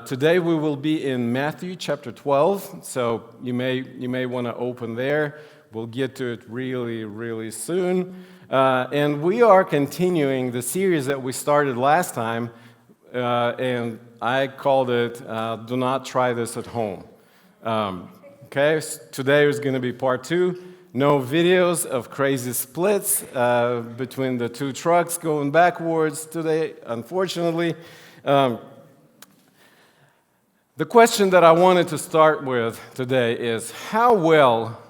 Today we will be in Matthew chapter 12, so you may want to open there. We'll get to it really, really soon. And we are continuing the series that we started last time, and I called it Do Not Try This at Home. Okay, today is going to be part 2. No videos of crazy splits between the two trucks going backwards today, unfortunately. The question that I wanted to start with today is, how well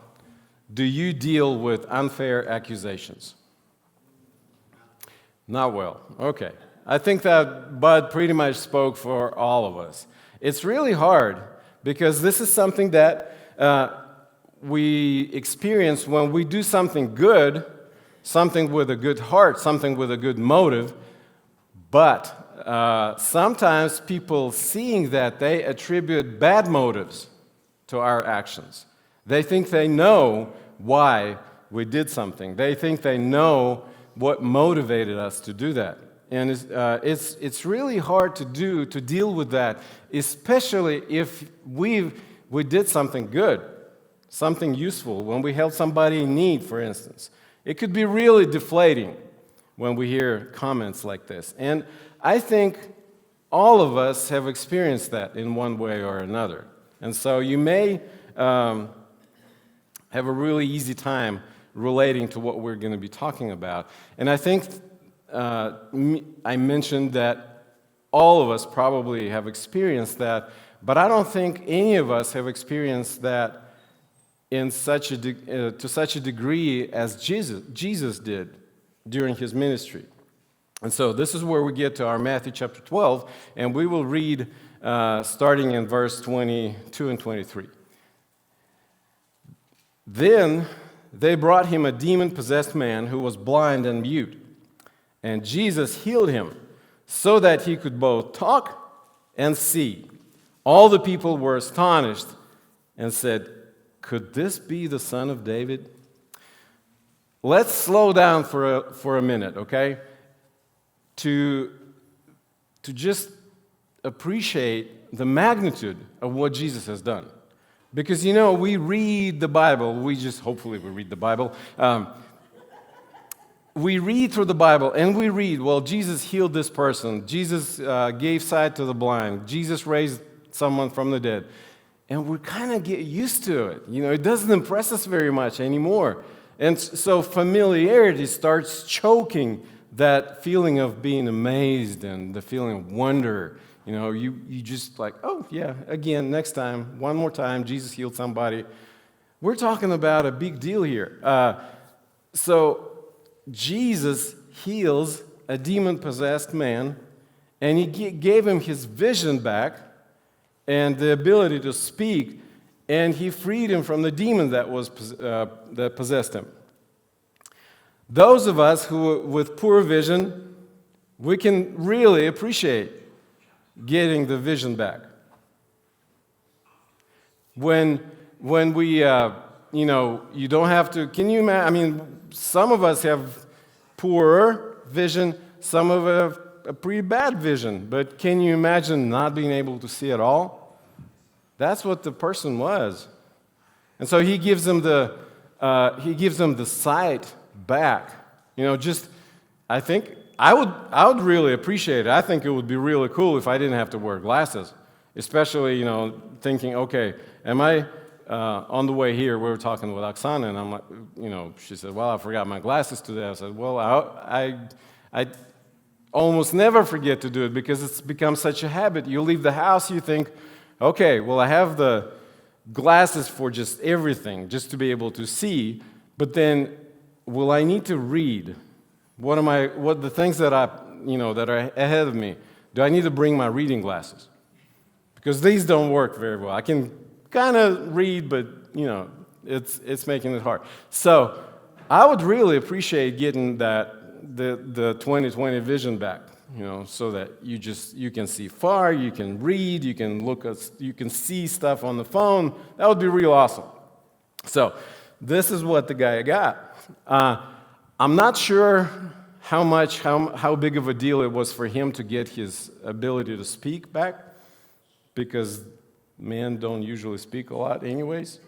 do you deal with unfair accusations? Not well. Okay. I think that Bud pretty much spoke for all of us. It's really hard because this is something that we experience when we do something good, something with a good heart, something with a good motive, but sometimes people seeing that, they attribute bad motives to our actions. They think they know why we did something. They think they know what motivated us to do that. And it's really hard to deal with that, especially if we did something good, something useful, when we help somebody in need, for instance. It could be really deflating when we hear comments like this. And I think all of us have experienced that in one way or another. And so you may have a really easy time relating to what we're going to be talking about. And I think I mentioned that all of us probably have experienced that, but I don't think any of us have experienced that to such a degree as Jesus did during his ministry. And so this is where we get to our Matthew chapter 12, and we will read starting in verse 22 and 23. Then they brought him a demon-possessed man who was blind and mute, and Jesus healed him so that he could both talk and see. All the people were astonished and said, "Could this be the Son of David?" Let's slow down for a minute, okay? To just appreciate the magnitude of what Jesus has done. Because, we read the Bible, hopefully we read the Bible. We read through the Bible and we read, well, Jesus healed this person. Jesus gave sight to the blind. Jesus raised someone from the dead. And we kind of get used to it. It doesn't impress us very much anymore. And so familiarity starts choking that feeling of being amazed and the feeling of wonder. You just like, oh, yeah, again, next time, one more time, Jesus healed somebody. We're talking about a big deal here. So Jesus heals a demon-possessed man, and he gave him his vision back and the ability to speak, and he freed him from the demon that possessed him. Those of us who with poor vision, we can really appreciate getting the vision back. When we, you don't have to, can you imagine, some of us have poorer vision, some of us have a pretty bad vision, but can you imagine not being able to see at all? That's what the person was. And so he gives them the sight back. I think I would really appreciate it. I think it would be really cool if I didn't have to wear glasses, especially, thinking, okay, am I on the way here, we were talking with Oksana, and I'm like, she said, well, I forgot my glasses today. I said, well, I almost never forget to do it because it's become such a habit. You leave the house, you think, okay, well, I have the glasses for just everything, just to be able to see, but then will I need to read? What the things that that are ahead of me? Do I need to bring my reading glasses? Because these don't work very well. I can kind of read, but it's making it hard. So I would really appreciate getting the 20/20 vision back. So that you can see far, you can read, you can see stuff on the phone. That would be real awesome. So this is what the guy got. I'm not sure how big of a deal it was for him to get his ability to speak back. because men don't usually speak a lot anyways.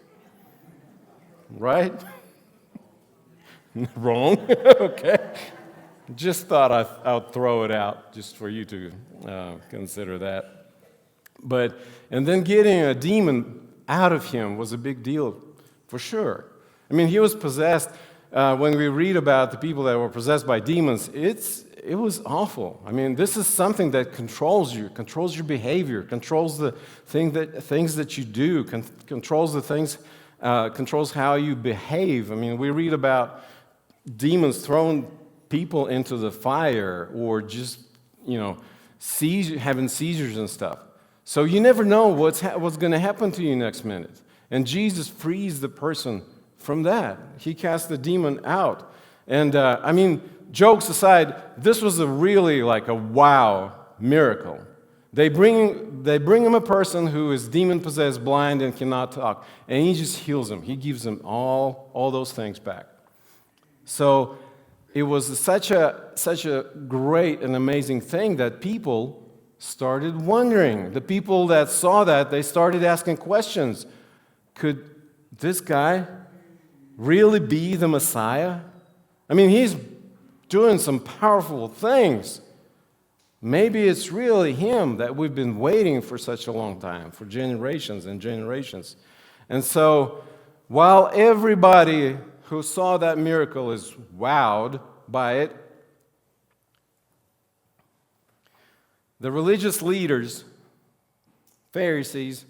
Right? Wrong? Okay. Just thought I'd throw it out just for you to consider that. And then getting a demon out of him was a big deal for sure. I mean, he was possessed. When we read about the people that were possessed by demons, it was awful. I mean, this is something that controls you, controls your behavior, controls the things that you do, controls the things, controls how you behave. I mean, we read about demons throwing people into the fire or just, having seizures and stuff. So you never know what's going to happen to you next minute. And Jesus frees the person from that. He cast the demon out. And jokes aside, this was really like a wow miracle. They bring him a person who is demon-possessed, blind, and cannot talk, and he just heals him. He gives him all those things back. So it was such a great and amazing thing that people started wondering. The people that saw that, they started asking questions. Could this guy really be the Messiah? I mean, he's doing some powerful things. Maybe it's really him that we've been waiting for such a long time, for generations and generations. And so, while everybody who saw that miracle is wowed by it, the religious leaders, Pharisees,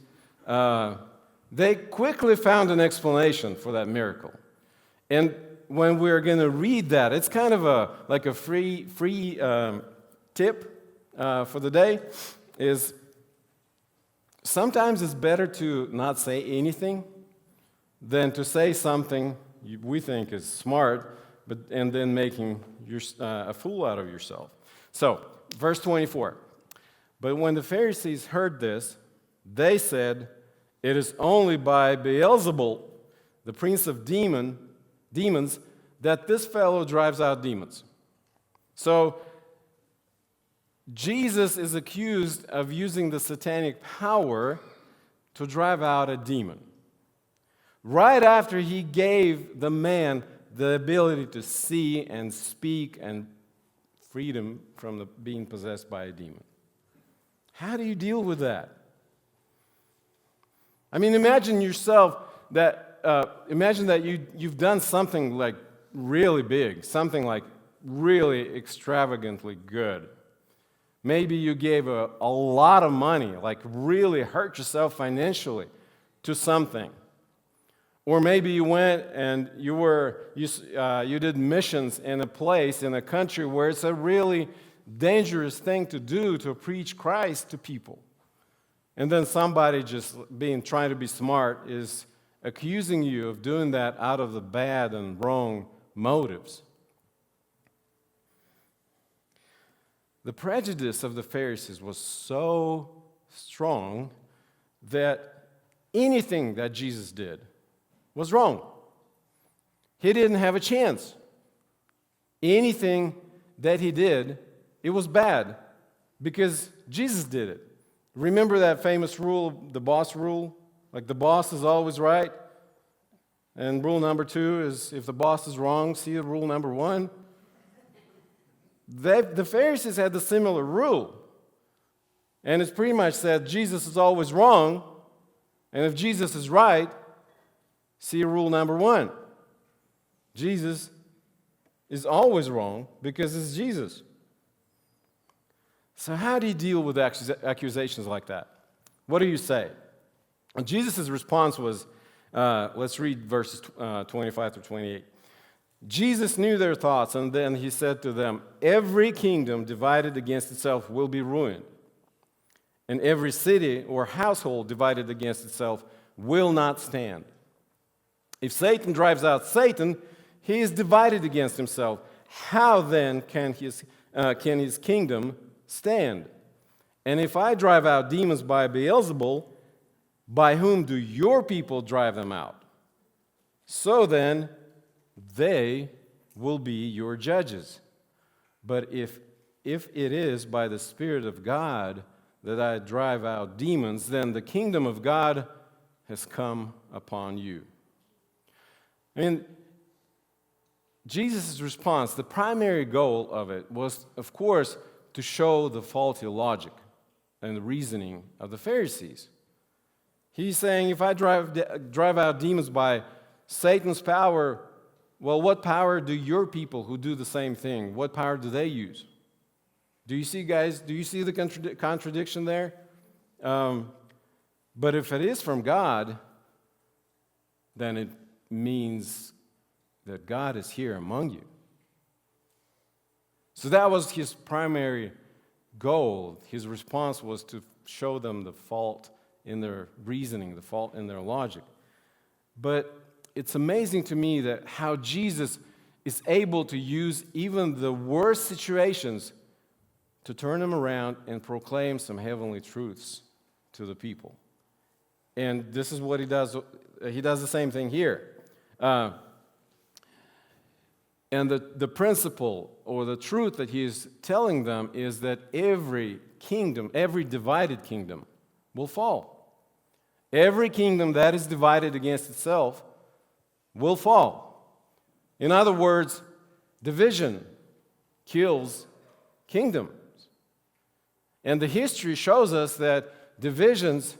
they quickly found an explanation for that miracle. And when we're going to read that, it's kind of like a free tip for the day, is sometimes it's better to not say anything than to say something we think is smart, and then making a fool out of yourself. So, verse 24. But when the Pharisees heard this, they said, "It is only by Beelzebul, the prince of demons, that this fellow drives out demons." So, Jesus is accused of using the satanic power to drive out a demon. Right after he gave the man the ability to see and speak and freedom from being possessed by a demon. How do you deal with that? I mean, imagine that you've done something like really big, something like really extravagantly good. Maybe you gave a lot of money, like really hurt yourself financially to something. Or maybe you went and you did missions in a place, in a country where it's a really dangerous thing to do, to preach Christ to people. And then somebody just trying to be smart is accusing you of doing that out of the bad and wrong motives. The prejudice of the Pharisees was so strong that anything that Jesus did was wrong. He didn't have a chance. Anything that he did, it was bad because Jesus did it. Remember that famous rule, the boss rule? Like the boss is always right. And rule number 2 is if the boss is wrong, see rule number 1. The Pharisees had the similar rule. And it's pretty much said Jesus is always wrong. And if Jesus is right, see rule number 1. Jesus is always wrong because it's Jesus. So how do you deal with accusations like that? What do you say? And Jesus' response was, let's read verses 25 through 28. Jesus knew their thoughts, and then he said to them, "Every kingdom divided against itself will be ruined, and every city or household divided against itself will not stand. If Satan drives out Satan, he is divided against himself. How then can his kingdom stand? And if I drive out demons by Beelzebul, by whom do your people drive them out? So then, they will be your judges. But if it is by the Spirit of God that I drive out demons, then the kingdom of God has come upon you. I mean, Jesus' response, the primary goal of it was, of course, to show the faulty logic and the reasoning of the Pharisees. He's saying, if I drive out demons by Satan's power, well, what power do your people who do the same thing, what power do they use? Do you see, guys, do you see the contradiction there? But if it is from God, then it means that God is here among you. So that was his primary goal. His response was to show them the fault in their reasoning, the fault in their logic. But it's amazing to me that how Jesus is able to use even the worst situations to turn them around and proclaim some heavenly truths to the people. And this is what he does. He does the same thing here. And the principle or the truth that he is telling them is that every kingdom, every divided kingdom will fall. Every kingdom that is divided against itself will fall. In other words, division kills kingdoms. And the history shows us that divisions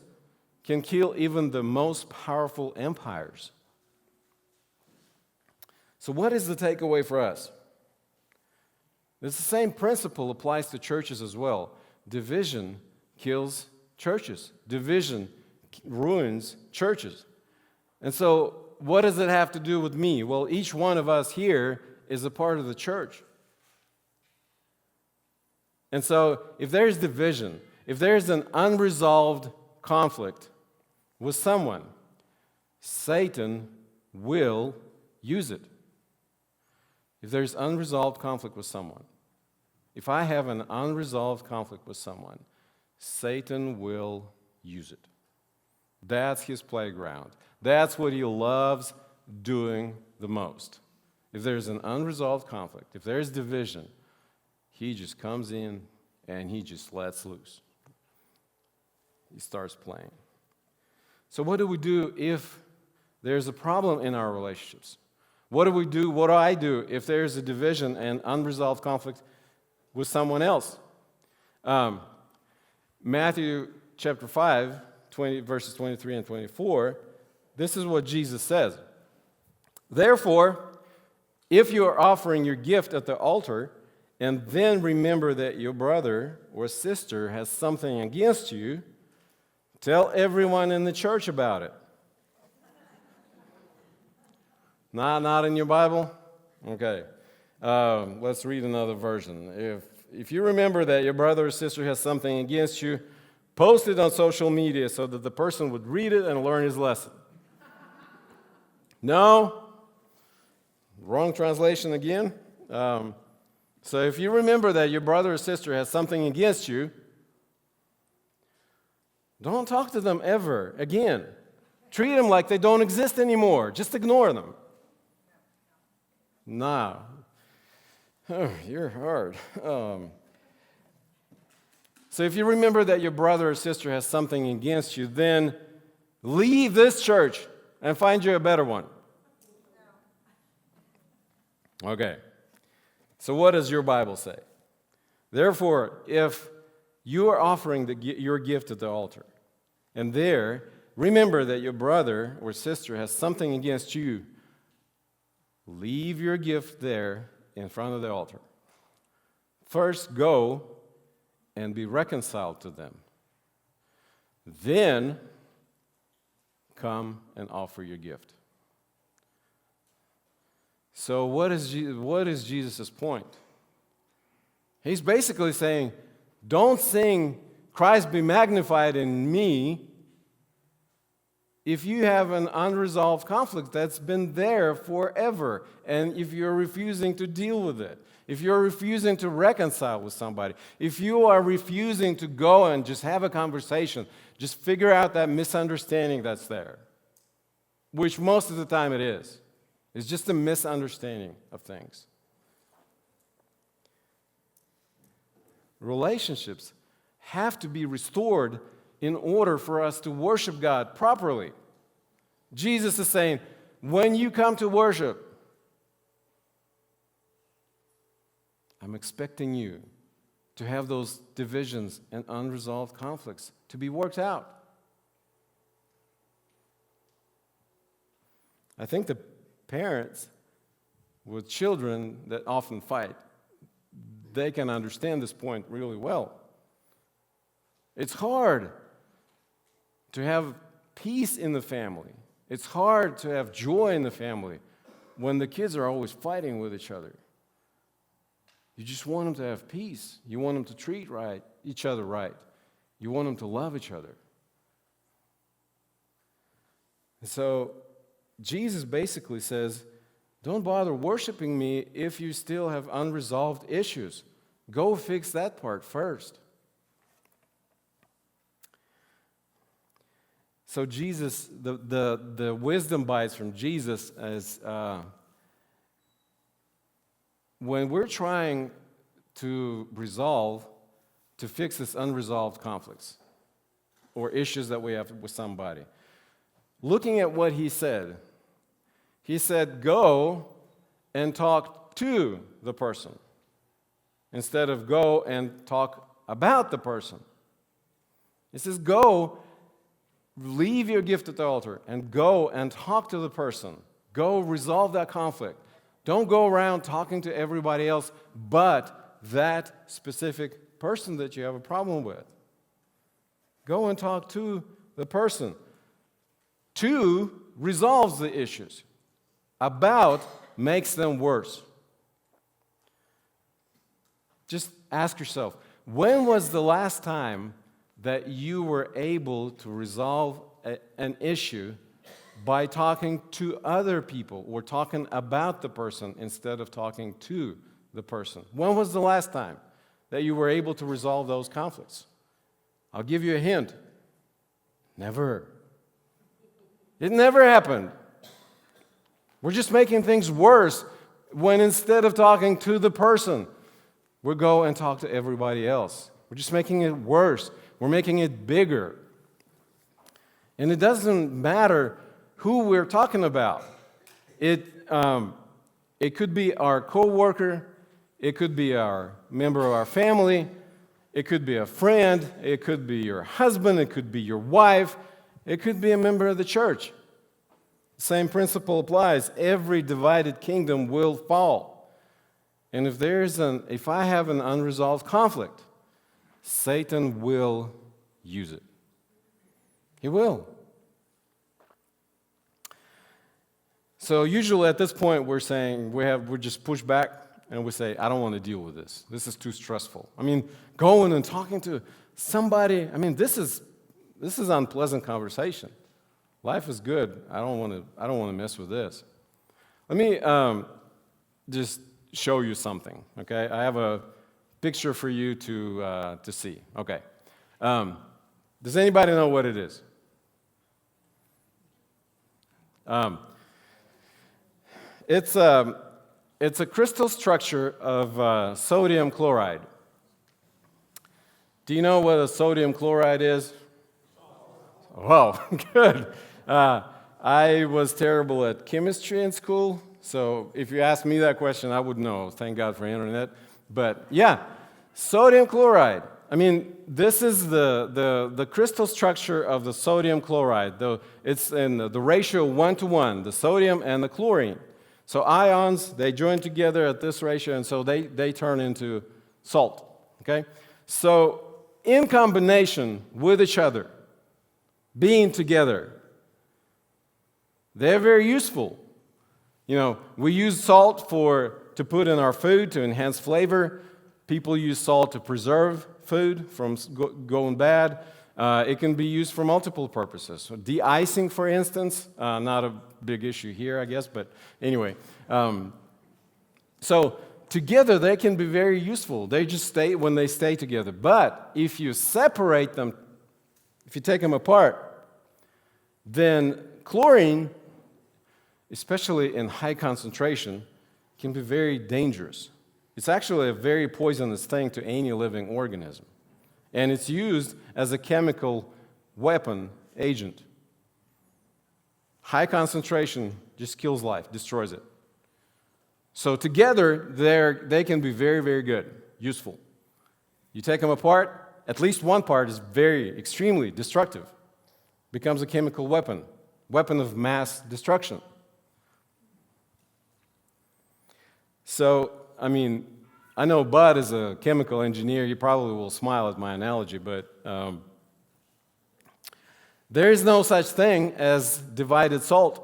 can kill even the most powerful empires. So what is the takeaway for us? It's the same principle applies to churches as well. Division kills churches. Division ruins churches. And so what does it have to do with me? Well, each one of us here is a part of the church. And so if there's division, if there's an unresolved conflict with someone, Satan will use it. If there's unresolved conflict with someone, if I have an unresolved conflict with someone, Satan will use it. That's his playground. That's what he loves doing the most. If there's an unresolved conflict, if there's division, he just comes in and he just lets loose. He starts playing. So what do we do if there's a problem in our relationships? What do we do? What do I do if there's a division and unresolved conflict with someone else? Matthew chapter 5, verses 23 and 24, this is what Jesus says. Therefore, if you are offering your gift at the altar, and then remember that your brother or sister has something against you, tell everyone in the church about it. Not in your Bible? Okay. Let's read another version. If you remember that your brother or sister has something against you, post it on social media so that the person would read it and learn his lesson. No? Wrong translation again. So if you remember that your brother or sister has something against you, don't talk to them ever again. Treat them like they don't exist anymore. Just ignore them. No. Oh, you're hard. So if you remember that your brother or sister has something against you, then leave this church and find you a better one. Okay. So what does your Bible say? Therefore, if you are offering your gift at the altar, and there, remember that your brother or sister has something against you, leave your gift there in front of the altar. First, go and be reconciled to them. Then, come and offer your gift. So what is Jesus' point? He's basically saying, don't sing, Christ be magnified in me, if you have an unresolved conflict that's been there forever, and if you're refusing to deal with it, if you're refusing to reconcile with somebody, if you are refusing to go and just have a conversation, just figure out that misunderstanding that's there, which most of the time it is. It's just a misunderstanding of things. Relationships have to be restored in order for us to worship God properly. Jesus is saying, when you come to worship, I'm expecting you to have those divisions and unresolved conflicts to be worked out. I think the parents with children that often fight, they can understand this point really well. It's hard to have peace in the family. It's hard to have joy in the family when the kids are always fighting with each other. You just want them to have peace. You want them to treat each other right. You want them to love each other. And so Jesus basically says, don't bother worshiping me if you still have unresolved issues. Go fix that part first. So Jesus, the wisdom bites from Jesus is when we're trying to fix this unresolved conflicts or issues that we have with somebody. Looking at what he said, go and talk to the person instead of go and talk about the person. It says go, leave your gift at the altar and go and talk to the person. Go resolve that conflict. Don't go around talking to everybody else but that specific person that you have a problem with. Go and talk to the person. To resolves the issues. About makes them worse. Just ask yourself, when was the last time that you were able to resolve an issue by talking to other people or talking about the person instead of talking to the person? When was the last time that you were able to resolve those conflicts? I'll give you a hint. Never. It never happened. We're just making things worse when instead of talking to the person, we go and talk to everybody else. We're just making it worse. We're making it bigger. And it doesn't matter who we're talking about. It could be our coworker, it could be our member of our family, it could be a friend, it could be your husband, it could be your wife, it could be a member of the church. Same principle applies. Every divided kingdom will fall. And if I have an unresolved conflict, Satan will use it. He will. So usually at this point we're saying we just push back and we say, I don't want to deal with this. This is too stressful. I mean, going and talking to somebody, this is unpleasant conversation. Life is good. I don't want to mess with this. Let me just show you something. Okay, I have a picture for you to see. Okay, does anybody know what it is? It's a crystal structure of sodium chloride. Do you know what a sodium chloride is? Well, good. I was terrible at chemistry in school, so if you asked me that question, I would know. Thank God for internet. But yeah, sodium chloride. This is the crystal structure of the sodium chloride. It's in the ratio 1-to-1, the sodium and the chlorine. So ions, they join together at this ratio, and so they turn into salt. Okay? So in combination with each other, being together, they're very useful. We use salt to put in our food to enhance flavor. People use salt to preserve food from going bad. It can be used for multiple purposes. So de-icing, for instance, not a big issue here, I guess, but anyway. So together they can be very useful. They just stay when they stay together. But if you separate them, if you take them apart, then chlorine, especially in high concentration, can be very dangerous. It's actually a very poisonous thing to any living organism. and it's used as a chemical weapon agent. High concentration just kills life, destroys it. So together, they can be very, very good, useful. You take them apart, at least one part is very, extremely destructive. Becomes a chemical weapon of mass destruction. So, I know Bud is a chemical engineer. He probably will smile at my analogy, but there is no such thing as divided salt.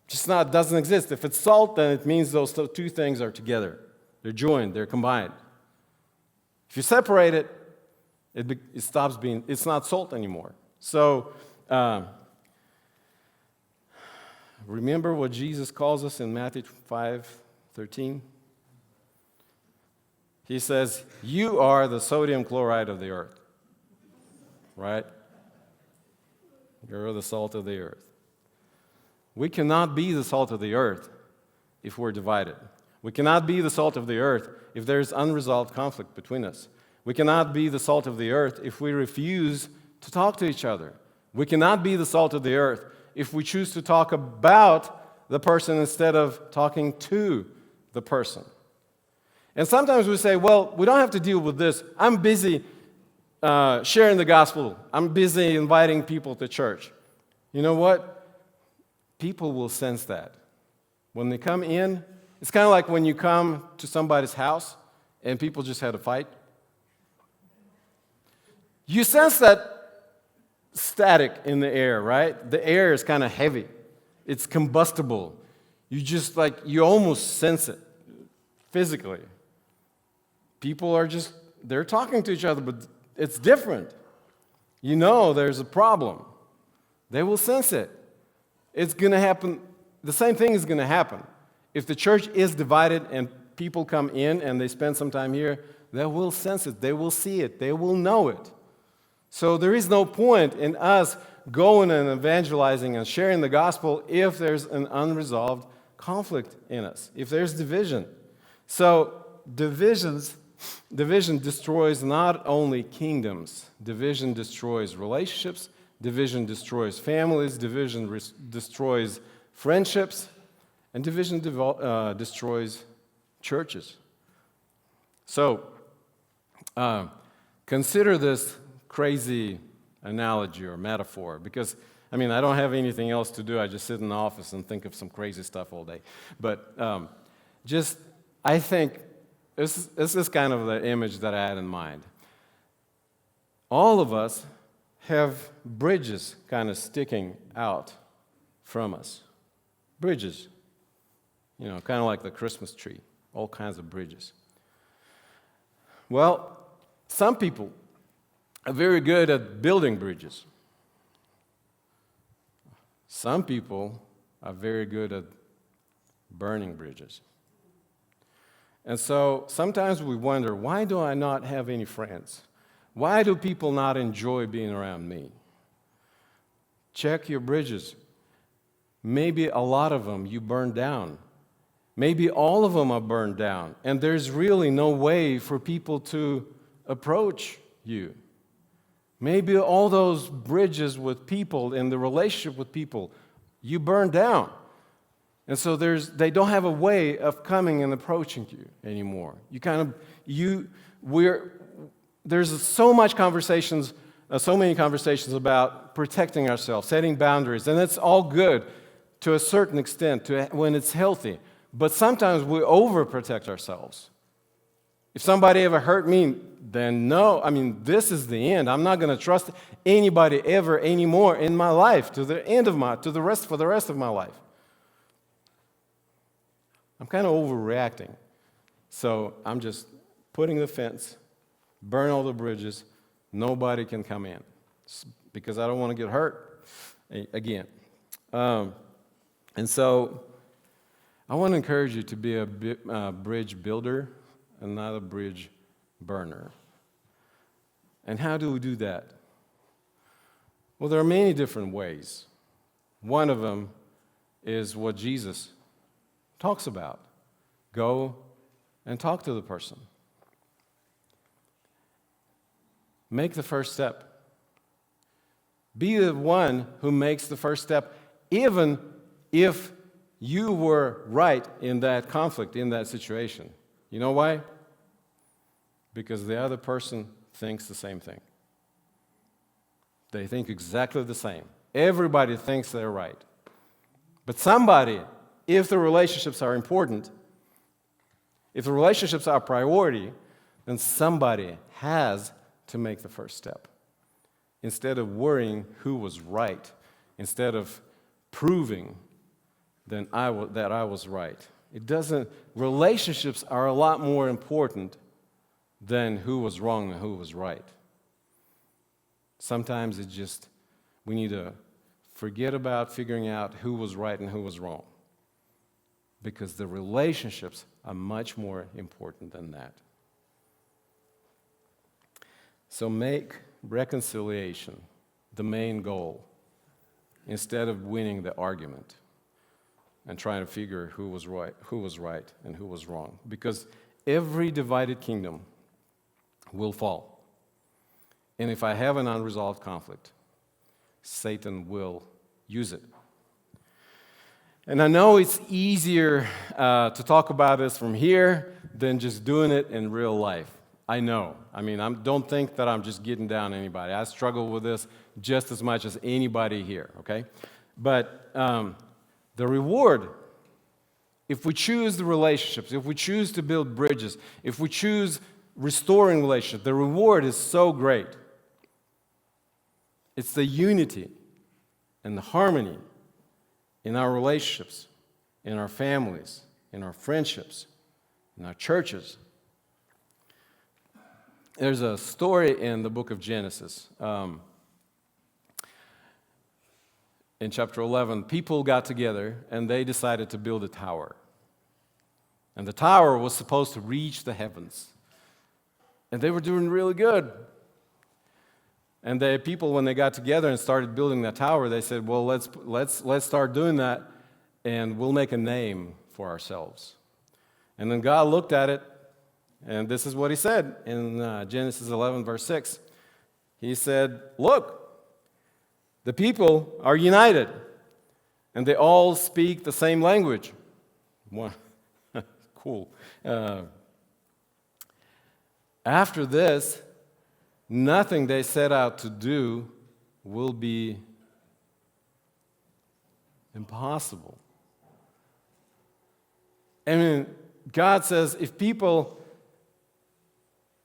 Doesn't exist. If it's salt, then it means those two things are together. They're joined, they're combined. If you separate it, it stops being, it's not salt anymore. So, remember what Jesus calls us in Matthew 5:13? He says, "You are the sodium chloride of the earth." Right? You're the salt of the earth. We cannot be the salt of the earth if we're divided. We cannot be the salt of the earth if there's unresolved conflict between us. We cannot be the salt of the earth if we refuse to talk to each other. We cannot be the salt of the earth if we choose to talk about the person instead of talking to the person. And sometimes we say, well, we don't have to deal with this. I'm busy sharing the gospel. I'm busy inviting people to church. You know what? People will sense that. When they come in, it's kind of like when you come to somebody's house and people just had a fight. You sense that static in the air, right? The air is kind of heavy. It's combustible. You almost sense it physically. People they're talking to each other, but it's different. You know there's a problem. They will sense it. It's going to happen. The same thing is going to happen. If the church is divided and people come in and they spend some time here, they will sense it. They will see it. They will know it. So there is no point in us going and evangelizing and sharing the gospel if there's an unresolved conflict in us, if there's division. So division destroys not only kingdoms, division destroys relationships, division destroys families, division destroys friendships, and division destroys churches. So, consider this crazy analogy or metaphor, because, I don't have anything else to do. I just sit in the office and think of some crazy stuff all day. But I think this is kind of the image that I had in mind. All of us have bridges kind of sticking out from us. Bridges. Kind of like the Christmas tree. All kinds of bridges. Well, some people are very good at building bridges. Some people are very good at burning bridges. And so sometimes we wonder, why do I not have any friends? Why do people not enjoy being around me? Check your bridges. Maybe a lot of them you burned down. Maybe all of them are burned down, and there's really no way for people to approach you. Maybe all those bridges with people and the relationship with people, you burned down. And so they don't have a way of coming and approaching you anymore. There's so many conversations about protecting ourselves, setting boundaries, and it's all good to a certain extent when it's healthy. But sometimes we overprotect ourselves. If somebody ever hurt me, then no, this is the end. I'm not going to trust anybody ever anymore in my life for the rest of my life. I'm kind of overreacting. So I'm just putting the fence, burn all the bridges, nobody can come in because I don't want to get hurt again. And so I want to encourage you to be a bridge builder and not a bridge burner. And how do we do that? Well, there are many different ways. One of them is what Jesus talks about. Go and talk to the person. Make the first step. Be the one who makes the first step, even if you were right in that conflict, in that situation. You know why? Because the other person thinks the same thing. They think exactly the same. Everybody thinks they're right. But somebody, if the relationships are important, if the relationships are a priority, then somebody has to make the first step. Instead of worrying who was right, instead of proving that I was right. Relationships are a lot more important than who was wrong and who was right. Sometimes we need to forget about figuring out who was right and who was wrong, because the relationships are much more important than that. So make reconciliation the main goal instead of winning the argument and trying to figure who was right and who was wrong. Because every divided kingdom will fall. And if I have an unresolved conflict, Satan will use it. And I know it's easier to talk about this from here than just doing it in real life. I know. Don't think that I'm just getting down on anybody. I struggle with this just as much as anybody here, okay? But the reward, if we choose the relationships, if we choose to build bridges, if we choose restoring relationships, the reward is so great. It's the unity and the harmony in our relationships, in our families, in our friendships, in our churches. There's a story in the book of Genesis. In chapter 11, people got together and they decided to build a tower. And the tower was supposed to reach the heavens. And they were doing really good. And the people, when they got together and started building that tower, they said, well, let's start doing that, and we'll make a name for ourselves. And then God looked at it, and this is what he said in Genesis 11, verse 6. He said, look, the people are united, and they all speak the same language. Wow. Cool. After this, nothing they set out to do will be impossible. God says if people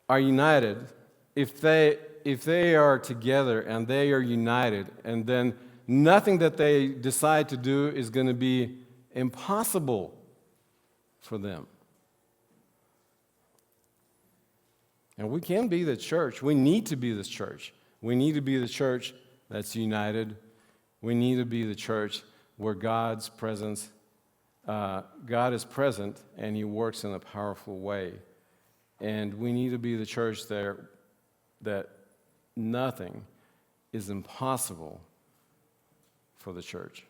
are united, if they are together and they are united, and then nothing that they decide to do is going to be impossible for them. And we can be the church. We need to be this church. We need to be the church that's united. We need to be the church where God is present and he works in a powerful way. And we need to be the church there that nothing is impossible for the church.